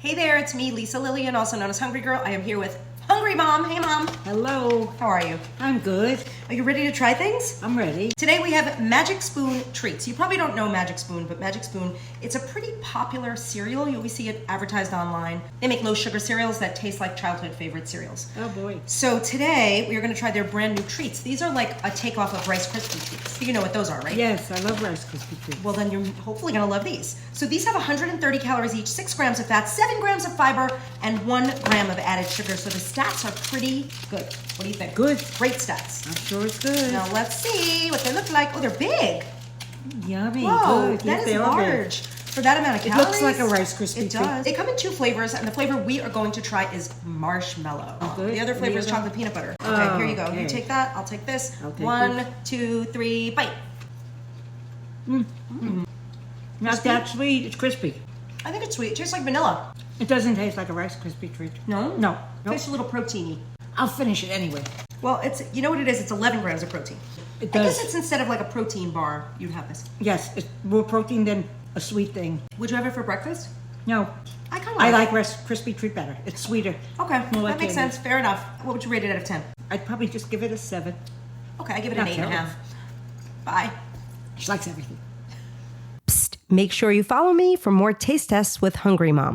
Hey there, it's me, Lisa Lillian, also known as Hungry Girl. I am here with Hungry Mom. Hey, Mom. Hello. How are you? I'm good. Are you ready to try things? I'm ready. Today we have Magic Spoon Treats. You probably don't know Magic Spoon, but Magic Spoon, it's a pretty popular cereal. You always see it advertised online. They make low sugar cereals that taste like childhood favorite cereals. Oh boy. So today we are going to try their brand new treats. These are like a takeoff of Rice Krispies Treats. You know what those are, right? Yes, I love Rice Krispies Treats. Well, then you're hopefully going to love these. So these have 130 calories each, 6 grams of fat, 7 grams of fiber, and 1 gram of added sugar. So the stats are pretty good. What do you think? Good. Great stats. I'm sure it's good. Now let's see what they look like. Oh, they're big. Yummy. Whoa, Good. that Yes, is they are big. large. For that amount of It calories. looks like a Rice Krispie It treat. does. They come in 2 flavors, and the flavor we are going to try is marshmallow. Oh, good. The other flavor is Here you go. chocolate peanut butter. Okay, here you go. You Okay. take that. I'll take this. I'll take 1, this. 2, 3, bite. Not that sweet. It's crispy. I think it's sweet. It tastes like vanilla. It doesn't taste like a Rice Krispie treat. No? No. It Nope. tastes a little proteiny. I'll finish it anyway. Well, it's, you know what it is? It's 11 grams of protein. It I does. guess it's instead of like a protein bar, you'd have this. Yes, it's more protein than a sweet thing. Would you have it for breakfast? No. I kind of I like like Rice Krispie treat better. It's sweeter. Okay, More that like makes candy. sense. Fair enough. What would you rate it out of 10? I'd probably just give it a 7. Okay, I give it an Not 8.5. terrible. Bye. She likes everything. Psst, make sure you follow me for more taste tests with Hungry Mom.